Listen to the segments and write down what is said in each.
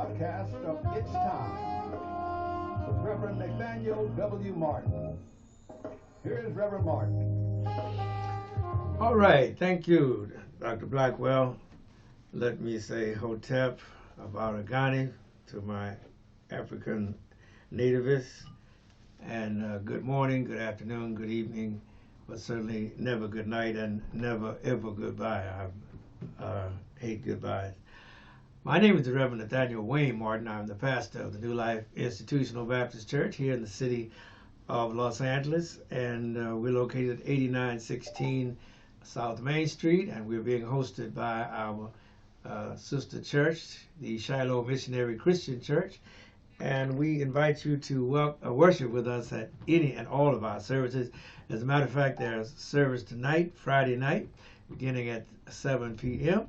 broadcast of It's Time with Reverend Nathaniel W. Martin. Here's Reverend Martin. All right, thank you, Dr. Blackwell. Let me say Hotep Abaragani to my African nativists, and good morning, good afternoon, good evening, but certainly never good night and never ever goodbye. I hate goodbyes. My name is the Reverend Nathaniel W. Martin. I'm the pastor of the New Life Institutional Baptist Church here in the city of Los Angeles, and we're located at 8916 South Main Street, and we're being hosted by our sister church, the Shiloh Missionary Christian Church, and we invite you to worship with us at any and all of our services. As a matter of fact, there's service tonight, Friday night, beginning at 7 p.m.,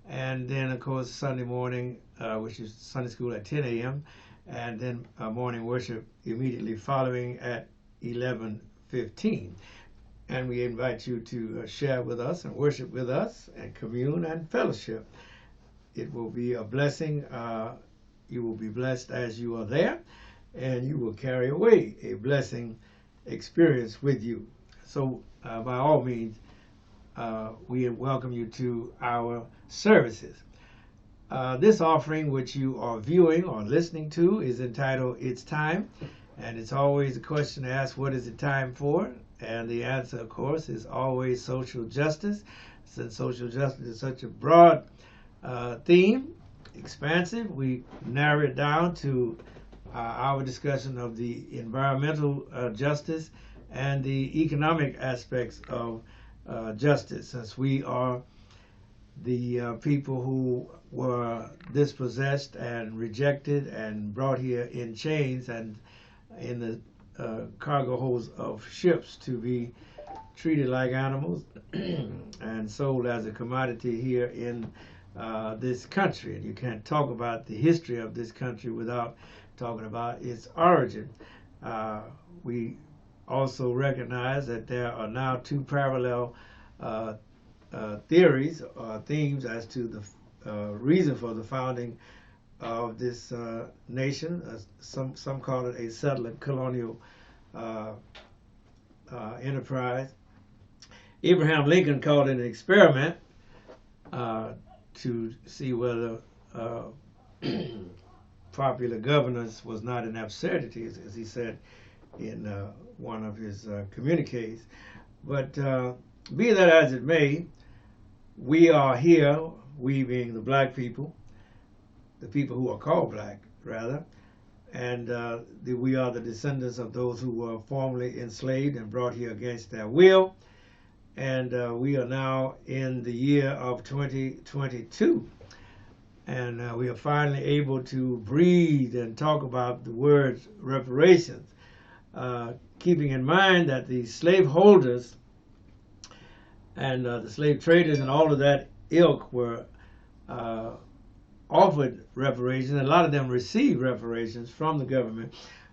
and then, of course, Sunday morning, which is Sunday school at 10 a.m., and then morning worship immediately following at 11:15. And we invite you to share with us and worship with us and commune and fellowship. It will be a blessing. You will be blessed as you are there, and you will carry away a blessing experience with you. So by all means, we welcome you to our services. This offering, which you are viewing or listening to, is entitled It's Time, and it's always a question to ask, what is it time for? And the answer, of course, is always social justice. Since social justice is such a broad theme, expansive, we narrow it down to our discussion of the environmental justice and the economic aspects of justice, since we are the people who were dispossessed and rejected and brought here in chains and in the cargo holds of ships to be treated like animals and sold as a commodity here in this country. And you can't talk about the history of this country without talking about its origin. We also recognize that there are now two parallel theories or themes as to the reason for the founding of this nation. Some call it a settler colonial enterprise. Abraham Lincoln called it an experiment to see whether popular governance was not an absurdity, as he said in one of his communiques. But be that as it may, we are here, we being the black people, the people who are called black, rather, and we are the descendants of those who were formerly enslaved and brought here against their will. And we are now in the year of 2022. And we are finally able to breathe and talk about the words reparations, keeping in mind that the slaveholders and the slave traders and all of that ilk were offered reparations. A lot of them received reparations from the government,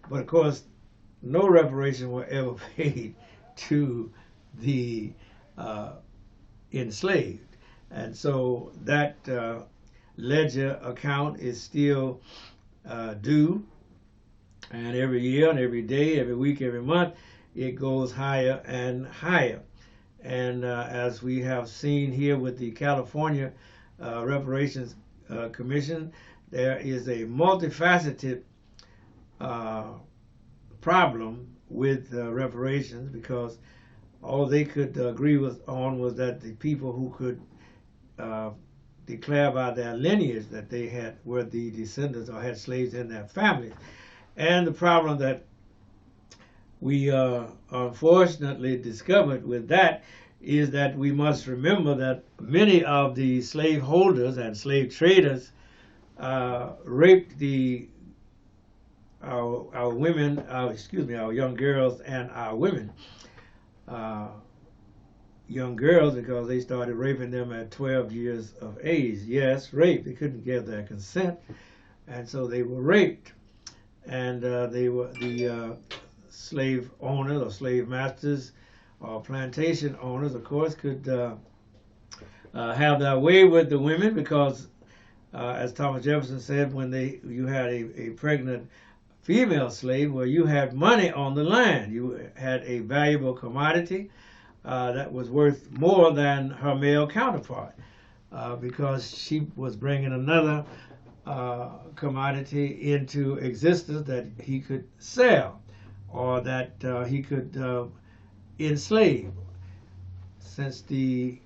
but of course no reparations were ever paid to the enslaved. And so that ledger account is still due, and every year and every day, every week, every month, it goes higher and higher. And as we have seen here with the California Reparations Commission, there is a multifaceted problem with reparations, because all they could agree on was that the people who could declare by their lineage that they were the descendants or had slaves in their families. And the problem that we unfortunately discovered with that is that we must remember that many of the slave holders and slave traders raped our women, our young girls and our women. Young girls, because they started raping them at 12 years of age. Yes, rape. They couldn't give their consent, and so they were raped. And they were the slave owners or slave masters or plantation owners, of course, could have their way with the women, because as Thomas Jefferson said, when you had a pregnant female slave, well, you had money on the land. You had a valuable commodity that was worth more than her male counterpart, because she was bringing another commodity into existence that he could sell, or that he could enslave. Since the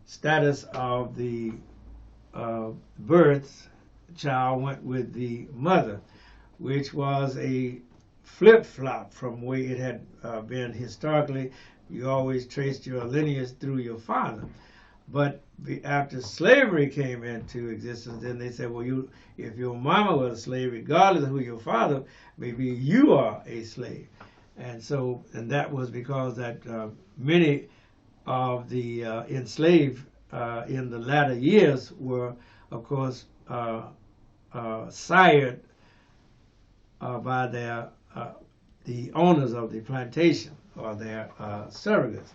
status of the birth child went with the mother, which was a flip-flop from the way it had been historically. You always traced your lineage through your father. But after slavery came into existence, then they said, well, if your mama was a slave, regardless of who your father may be, you are a slave. And that was because that many of the enslaved in the latter years were, of course, sired by the owners of the plantation, or their surrogates.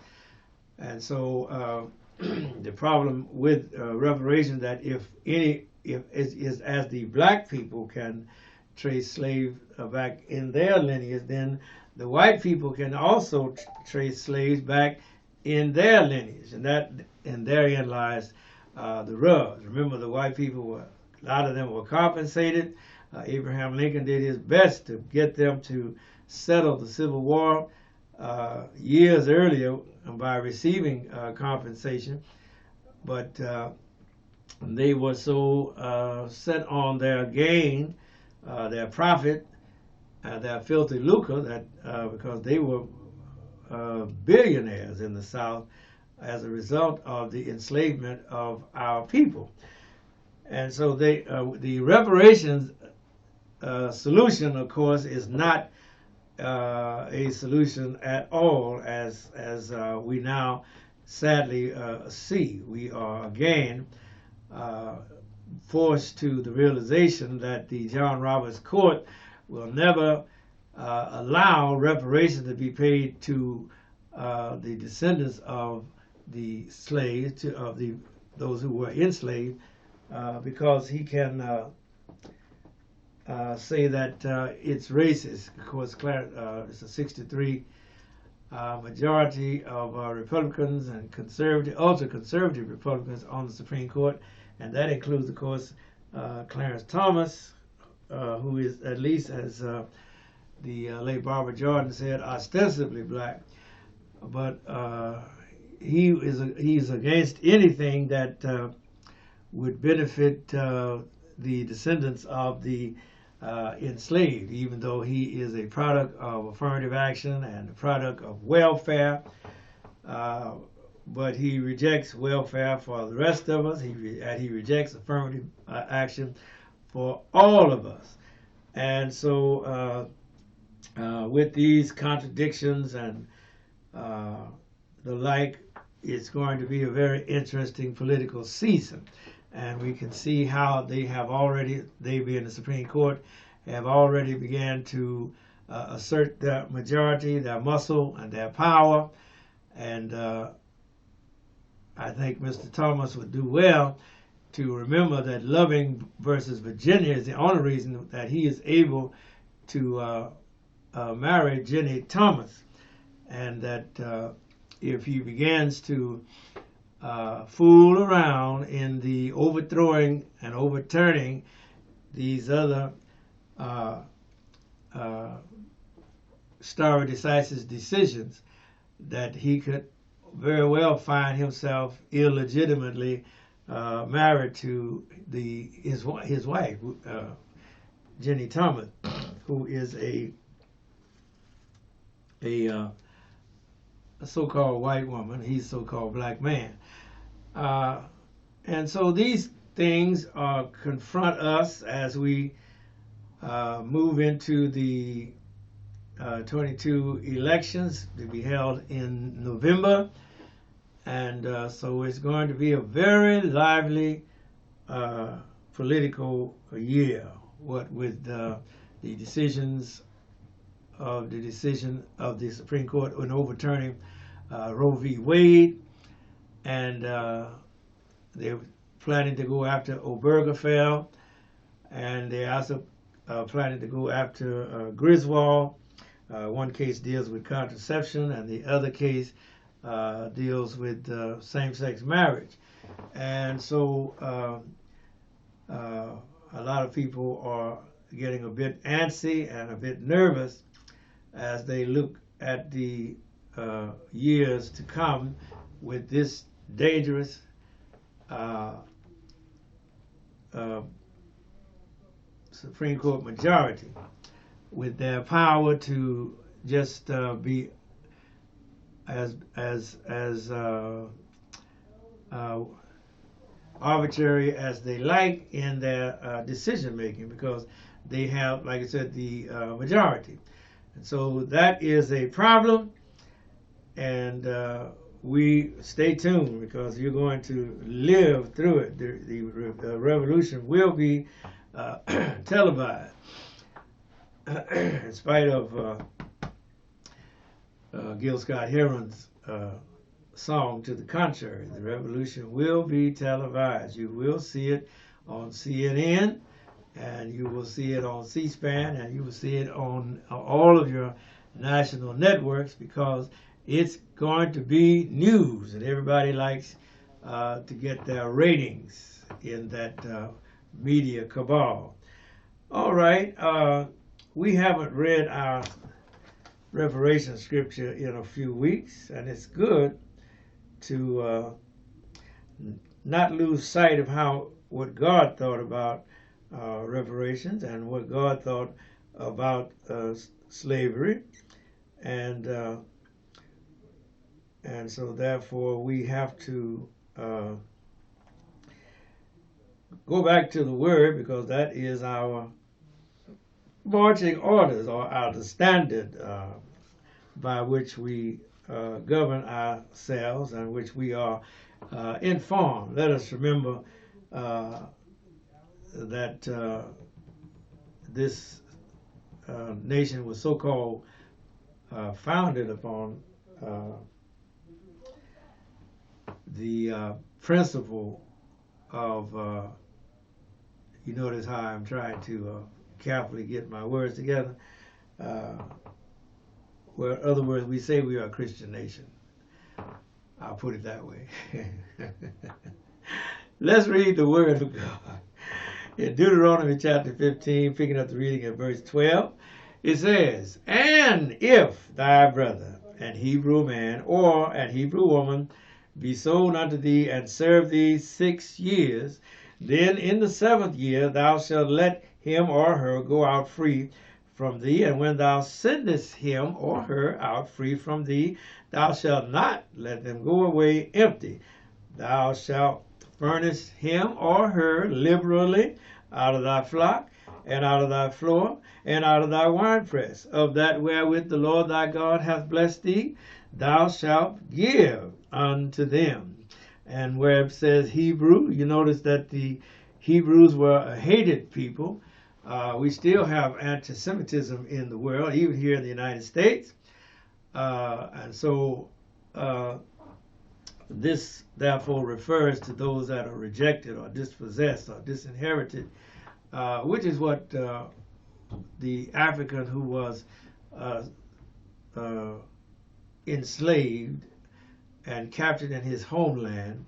And so the problem with reparations, that if as the black people can trace slaves back in their lineage, then the white people can also trace slaves back in their lineage, and therein lies the rub. Remember, the white people a lot of them were compensated. Abraham Lincoln did his best to get them to settle the Civil War years earlier by receiving compensation, but they were so set on their gain, their profit, their filthy lucre, that because they were billionaires in the South as a result of the enslavement of our people. And so the reparations solution, of course, is not a solution at all, as we now sadly see. We are again forced to the realization that the John Roberts Court will never allow reparations to be paid to the descendants of the slaves, those who were enslaved, because he can say that it's racist. Of course, it's a 63 majority of Republicans and ultra-conservative Republicans on the Supreme Court, and that includes, of course, Clarence Thomas, who is, at least as the late Barbara Jordan said, ostensibly black, but he's against anything that would benefit the descendants of the enslaved, even though he is a product of affirmative action and a product of welfare. But he rejects welfare for the rest of us. He rejects affirmative action for all of us. And so with these contradictions and the like, it's going to be a very interesting political season. And we can see how they being the Supreme Court, have already began to assert their majority, their muscle, and their power. And I think Mr. Thomas would do well to remember that Loving versus Virginia is the only reason that he is able to marry Jenny Thomas, and that if he begins to fool around in the overthrowing and overturning these other stare decisis decisions, that he could very well find himself illegitimately married to his wife, Jenny Thomas, who is a so-called white woman. He's a so-called black man. And so these things confront us as we move into the 22 elections to be held in November. And so it's going to be a very lively political year, what with the decision of the Supreme Court in overturning Roe v. Wade, and they're planning to go after Obergefell, and they're also planning to go after Griswold. One case deals with contraception, and the other case deals with same-sex marriage. And so a lot of people are getting a bit antsy and a bit nervous as they look at the years to come with this dangerous Supreme Court majority, with their power to just be as arbitrary as they like in their decision making, because they have, like I said, the majority. And so that is a problem, and we stay tuned, because you're going to live through it. The revolution will be televised, in spite of Gil Scott-Heron's song to the contrary. The revolution will be televised. You will see it on CNN, and you will see it on C-SPAN, and you will see it on all of your national networks, because it's going to be news, and everybody likes to get their ratings in that media cabal. All right, we haven't read our Revelation scripture in a few weeks, and it's good to not lose sight of what God thought about reparations and what God thought about slavery, and so therefore we have to go back to the Word, because that is our marching orders, or our standard by which we govern ourselves, and which we are informed. Let us remember that this nation was so-called founded upon the principle of, you notice how I'm trying to carefully get my words together. Well, in other words, we say we are a Christian nation. I'll put it that way. Let's read the Word of God. In Deuteronomy chapter 15, picking up the reading at verse 12, it says, "And if thy brother, an Hebrew man or an Hebrew woman, be sold unto thee and serve thee 6 years, then in the 7th year thou shalt let him or her go out free from thee, and when thou sendest him or her out free from thee, thou shalt not let them go away empty. Thou shalt furnish him or her liberally out of thy flock, and out of thy floor, and out of thy winepress. Of that wherewith the Lord thy God hath blessed thee, thou shalt give unto them." And where it says Hebrew, you notice that the Hebrews were a hated people. We still have anti-Semitism in the world, even here in the United States. And so this therefore refers to those that are rejected or dispossessed or disinherited, which is what the African who was enslaved and captured in his homeland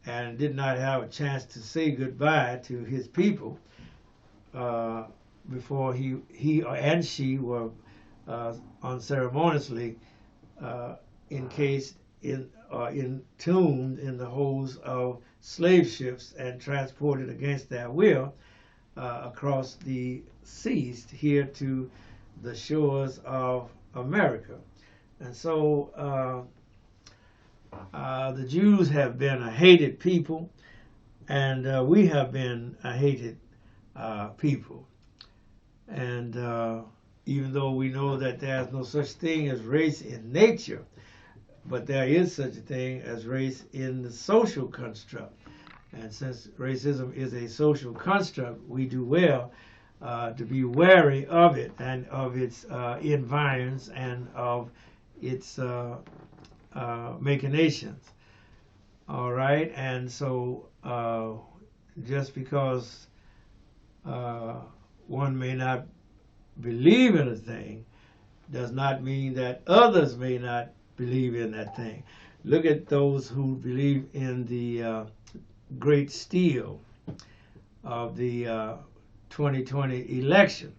and did not have a chance to say goodbye to his people before he and she were unceremoniously encased in entombed in the holds of slave ships and transported against their will across the seas here to the shores of America. And so the Jews have been a hated people, and we have been a hated people. And even though we know that there's no such thing as race in nature, but there is such a thing as race in the social construct. And since racism is a social construct, we do well to be wary of it and of its environs and of its machinations. All right, and so just because one may not believe in a thing does not mean that others may not believe in that thing. Look at those who believe in the great steal of the 2020 election.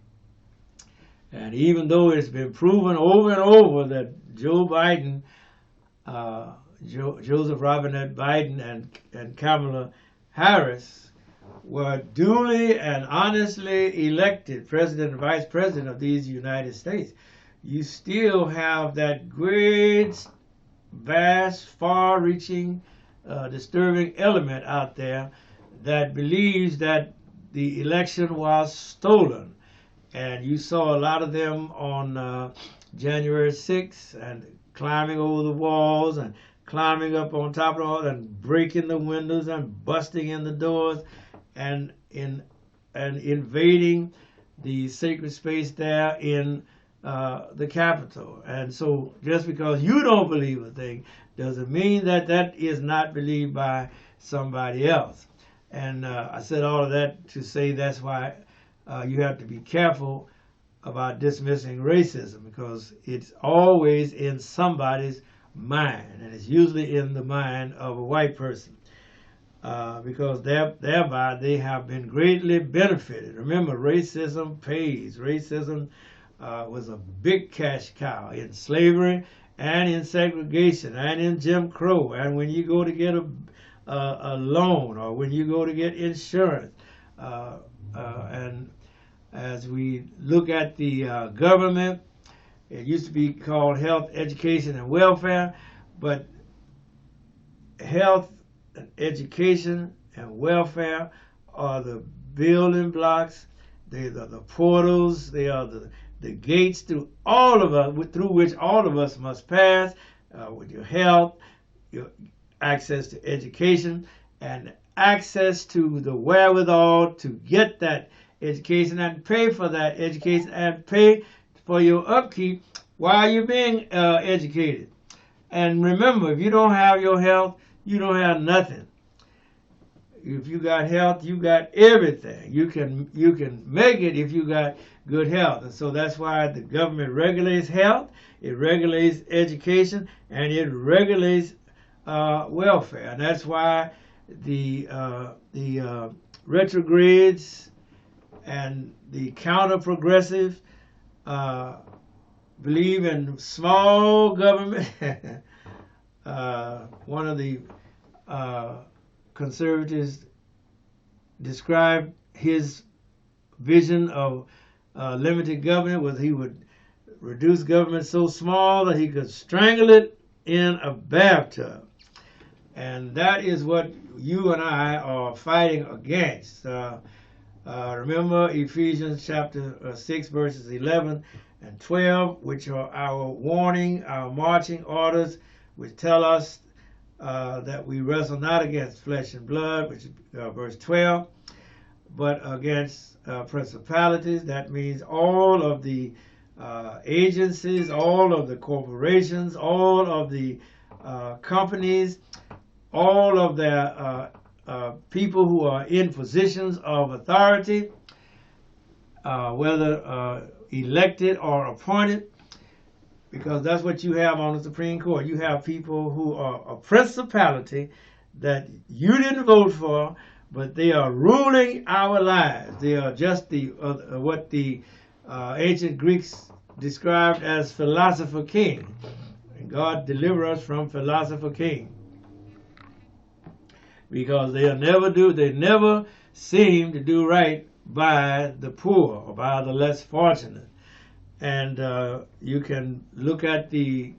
And even though it's been proven over and over that Joe Biden, Joseph Robinette Biden and Kamala Harris were duly and honestly elected president and vice president of these United States, you still have that great, vast, far-reaching, disturbing element out there that believes that the election was stolen. And you saw a lot of them on January 6th and climbing over the walls and climbing up on top of the wall and breaking the windows and busting in the doors and invading the sacred space there in the Capitol. And so just because you don't believe a thing doesn't mean that that is not believed by somebody else. And I said all of that to say that's why you have to be careful about dismissing racism, because it's always in somebody's mind, and it's usually in the mind of a white person, because thereby they have been greatly benefited. Remember, racism pays. Racism was a big cash cow in slavery and in segregation and in Jim Crow, and when you go to get a loan or when you go to get insurance, and as we look at the government, it used to be called health, education, and welfare, but health, and education, and welfare are the building blocks. They are the portals. They are the gates through all of us, through which all of us must pass, with your health, your access to education, and access to the wherewithal to get that education and pay for that education and pay for your upkeep while you're being educated. And remember, if you don't have your health, you don't have nothing. If you got health, you got everything. You can make it if you got good health. And so that's why the government regulates health, it regulates education, and it regulates welfare. And that's why the retrogrades and the counter-progressives believe in small government. One of the conservatives described his vision of limited government was he would reduce government so small that he could strangle it in a bathtub. And that is what you and I are fighting against. Remember Ephesians chapter 6, verses 11 and 12, which are our warning, our marching orders, which tell us that we wrestle not against flesh and blood, which is verse 12, but against principalities. That means all of the agencies, all of the corporations, all of the companies, all of their people who are in positions of authority, whether elected or appointed, because that's what you have on the Supreme Court. You have people who are a principality that you didn't vote for, but they are ruling our lives. They are just what the ancient Greeks described as philosopher king. And God deliver us from philosopher king, because they never seem to do right by the poor or by the less fortunate. And you can look at the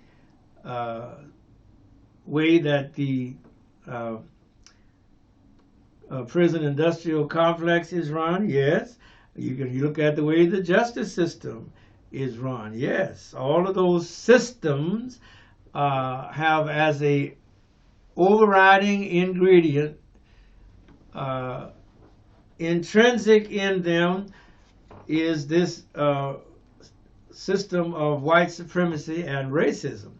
way that the prison industrial complex is run. Yes. You can look at the way the justice system is run. Yes. All of those systems have as a overriding ingredient, intrinsic in them, is this system of white supremacy and racism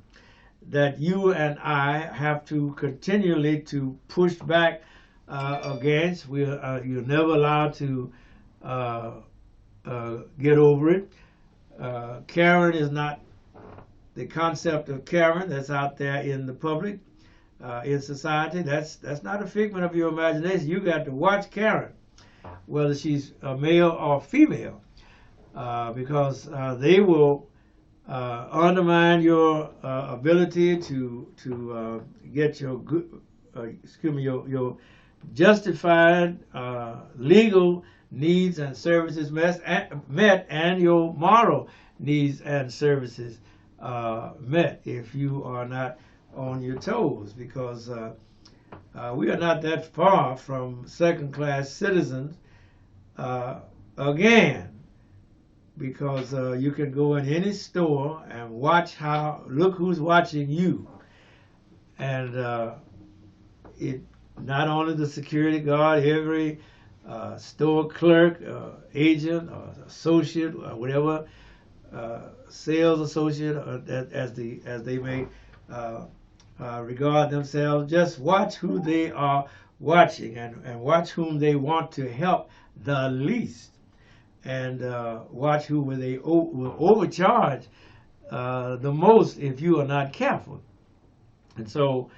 that you and I have to continually to push back against. You're never allowed to get over it. Karen is not the concept of Karen that's out there in the public, in society. That's not a figment of your imagination. You got to watch Karen, whether she's a male or female, because they will undermine your ability to get your your justified legal needs and services met, and your moral needs and services met if you are not on your toes, because we are not that far from second-class citizens again, because you can go in any store and look who's watching you, and it not only the security guard, every store clerk, agent, or associate, or whatever, sales associate, as they may regard themselves. Just watch who they are watching, and watch whom they want to help the least, and watch who will overcharge the most if you are not careful. And so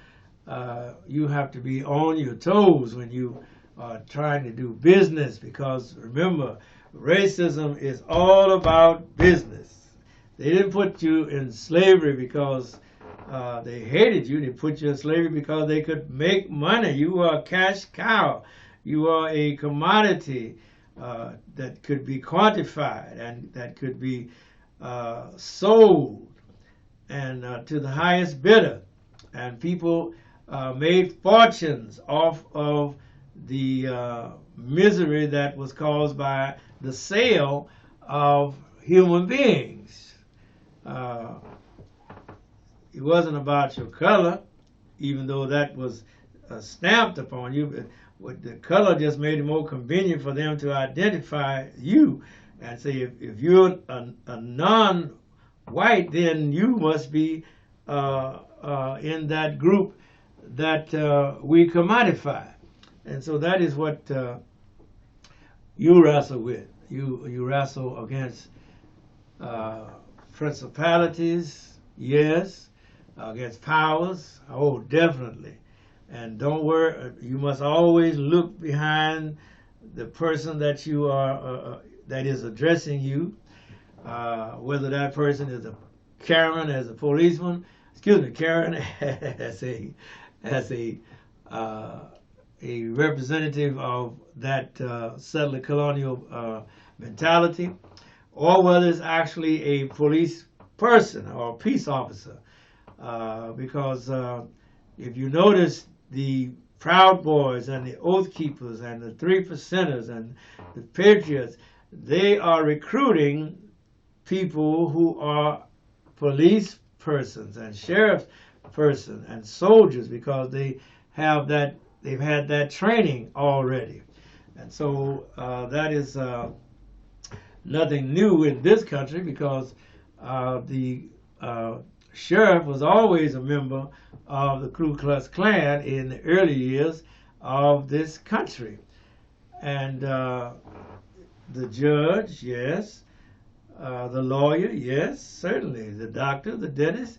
you have to be on your toes when you are trying to do business, because remember, racism is all about business. They didn't put you in slavery because they hated you. They put you in slavery because they could make money. You are a cash cow. You are a commodity that could be quantified and that could be sold and to the highest bidder. And people made fortunes off of the misery that was caused by the sale of human beings. It wasn't about your color, even though that was stamped upon you. But the color just made it more convenient for them to identify you and say, if you're a non-white, then you must be in that group that we commodify. And so that is what you wrestle with. You wrestle against principalities, yes, against powers, oh, definitely. And don't worry, you must always look behind the person that you are, that is addressing you, whether that person is a Karen as a policeman, Karen as a representative of that settler colonial mentality, or whether it's actually a police person or a peace officer. Because if you notice, the Proud Boys and the Oath Keepers and the 3%ers and the Patriots, they are recruiting people who are police persons and sheriff's persons and soldiers, because they have that, they've had that training already. And so that is nothing new in this country, because the sheriff was always a member of the Ku Klux Klan in the early years of this country. And the judge, yes. The lawyer, yes, certainly. The doctor, the dentist,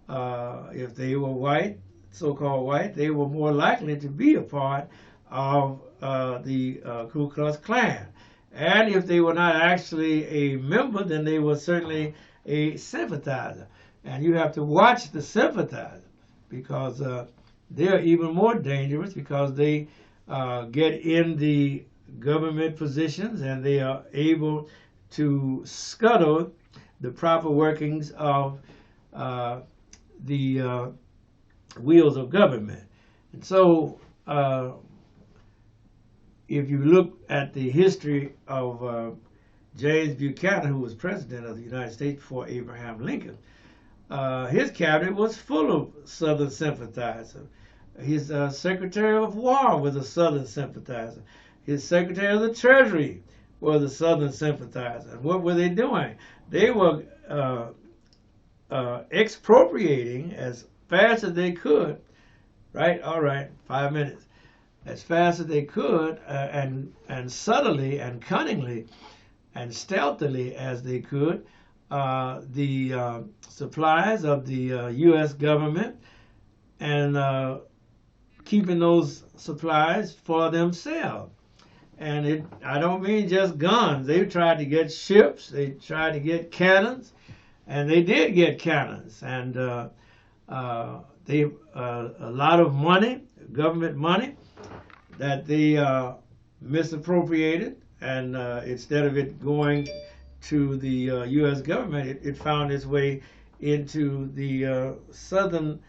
if they were white, so-called white, they were more likely to be a part of the Ku Klux Klan. And if they were not actually a member, then they were certainly a sympathizer. And you have to watch the sympathizer, because they're even more dangerous, because they get in the government positions and they are able to scuttle the proper workings of the wheels of government. And so if you look at the history of James Buchanan, who was president of the United States before Abraham Lincoln, his cabinet was full of Southern sympathizers. His Secretary of War was a Southern sympathizer. His Secretary of the Treasury was a Southern sympathizer. And what were they doing? They were expropriating as fast as they could, right? All right, 5 minutes. As fast as they could, and subtly and cunningly and stealthily as they could, the supplies of the U.S. government, and keeping those supplies for themselves. And I don't mean just guns. They tried to get ships. They tried to get cannons, and they did get cannons. And a lot of money, government money, that they misappropriated, and instead of it going to the U.S. government, it found its way into the southern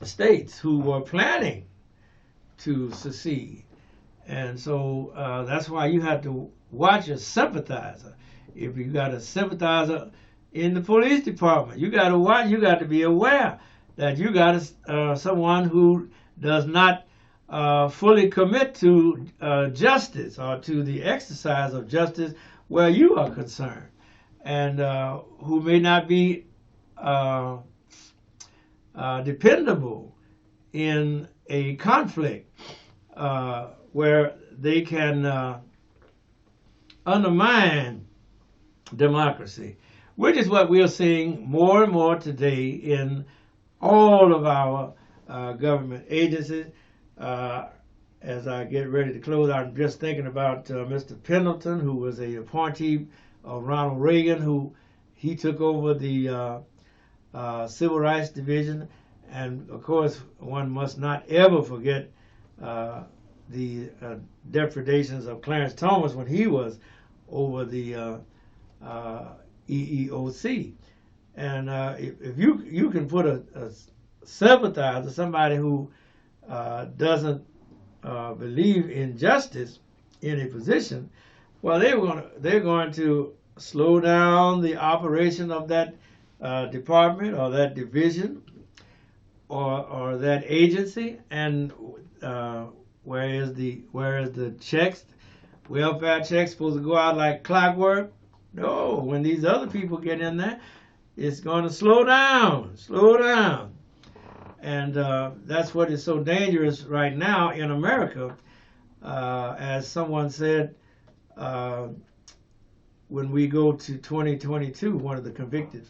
states who were planning to secede. And so that's why you have to watch a sympathizer. If you got a sympathizer in the police department, you got to watch. You got to be aware that you got someone who does not fully commit to justice or to the exercise of justice where you are concerned, and who may not be dependable in a conflict where they can undermine democracy, which is what we are seeing more and more today in all of our government agencies. As I get ready to close, I'm just thinking about Mr. Pendleton, who was a appointee of Ronald Reagan, who he took over the Civil Rights Division. And of course, one must not ever forget the depredations of Clarence Thomas when he was over the EEOC. And if you can put a sympathizer, somebody who doesn't believe in justice in a position, well, they're going to slow down the operation of that department or that division or that agency. And whereas the checks, welfare checks, supposed to go out like clockwork, no, when these other people get in there, it's going to slow down. And that's what is so dangerous right now in America. As someone said, when we go to 2022, one of the convicted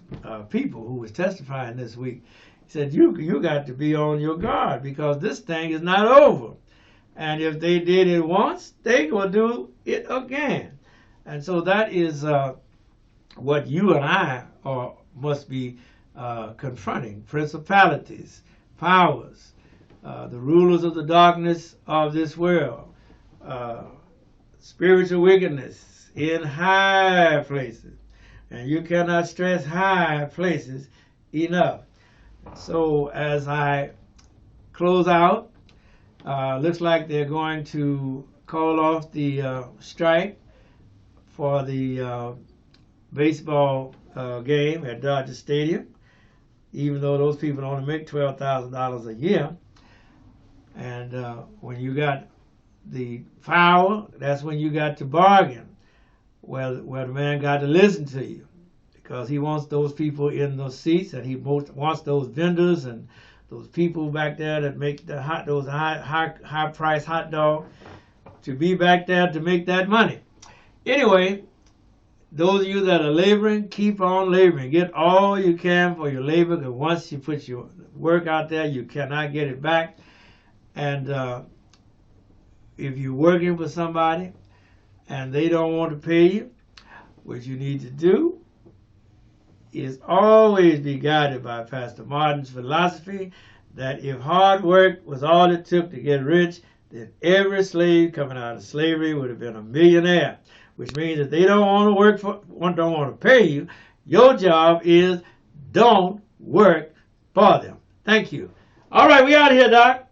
people who was testifying this week, he said, you got to be on your guard, because this thing is not over. And if they did it once, they will do it again. And so that is what you and I must be confronting. Principalities, powers, the rulers of the darkness of this world, spiritual wickedness in high places. And you cannot stress high places enough. So as I close out, looks like they're going to call off the strike for the baseball game at Dodger Stadium, even though those people only make $12,000 a year. And when you got the power, that's when you got to bargain, where the man got to listen to you, because he wants those people in those seats, and he wants those vendors and those people back there that make those high price hot dogs to be back there to make that money. Anyway, those of you that are laboring, keep on laboring. Get all you can for your labor, because once you put your work out there, you cannot get it back. And if you're working for somebody and they don't want to pay you, what you need to do is always be guided by Pastor Martin's philosophy that if hard work was all it took to get rich, then every slave coming out of slavery would have been a millionaire. Which means that they don't want to don't want to pay you. Your job is don't work for them. Thank you. All right, we out of here, Doc.